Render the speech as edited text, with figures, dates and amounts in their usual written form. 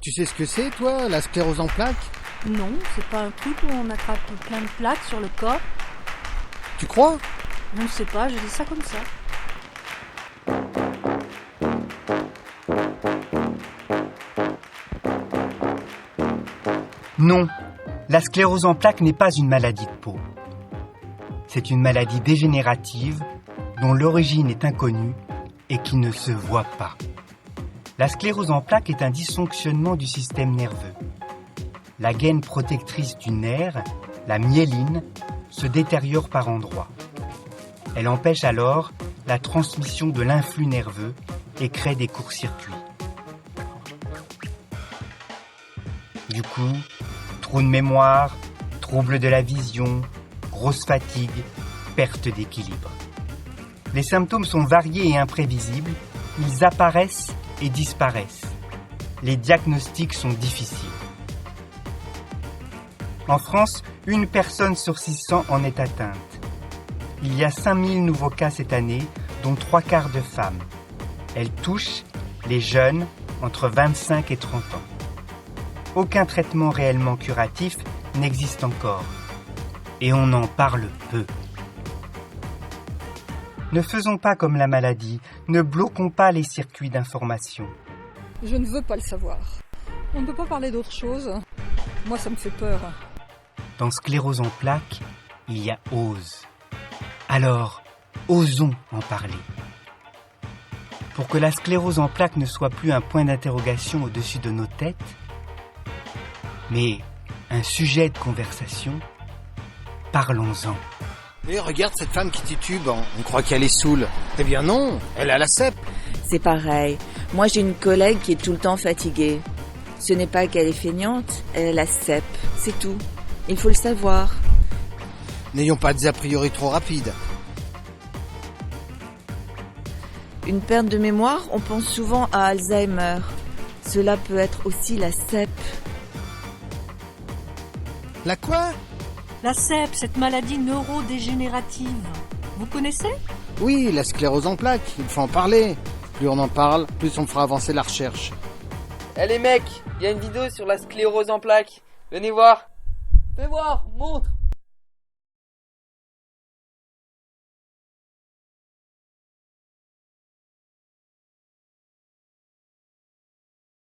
Tu sais ce que c'est, toi, la sclérose en plaques? Non, c'est pas un truc où on attrape plein de plaques sur le corps. Tu crois? Je ne sais pas, je dis ça comme ça. Non, la sclérose en plaques n'est pas une maladie de peau. C'est une maladie dégénérative dont l'origine est inconnue et qui ne se voit pas. La sclérose en plaques est un dysfonctionnement du système nerveux. La gaine protectrice du nerf, la myéline, se détériore par endroits. Elle empêche alors la transmission de l'influx nerveux et crée des courts-circuits. Du coup, trou de mémoire, troubles de la vision, grosse fatigue, perte d'équilibre. Les symptômes sont variés et imprévisibles, ils apparaissent et disparaissent. Les diagnostics sont difficiles. En France, 1 personne sur 600 en est atteinte. Il y a 5000 nouveaux cas cette année, dont 3/4 de femmes. Elle touche les jeunes entre 25 et 30 ans. Aucun traitement réellement curatif n'existe encore. Et on en parle peu. Ne faisons pas comme la maladie, ne bloquons pas les circuits d'information. Je ne veux pas le savoir. On ne peut pas parler d'autre chose. Moi, ça me fait peur. Dans sclérose en plaques, il y a ose. Alors, osons en parler. Pour que la sclérose en plaques ne soit plus un point d'interrogation au-dessus de nos têtes, mais un sujet de conversation, parlons-en. Et regarde cette femme qui titube, on croit qu'elle est saoule. Eh bien non, elle a la CEP. C'est pareil. Moi, j'ai une collègue qui est tout le temps fatiguée. Ce n'est pas qu'elle est feignante, elle a la CEP. C'est tout. Il faut le savoir. N'ayons pas des a priori trop rapides. Une perte de mémoire, on pense souvent à Alzheimer. Cela peut être aussi la CEP. La quoi? La CEP, cette maladie neurodégénérative. Vous connaissez? Oui, la sclérose en plaques, il faut en parler. Plus on en parle, plus on fera avancer la recherche. Eh les mecs, il y a une vidéo sur la sclérose en plaques. Venez voir. Fais voir, montre.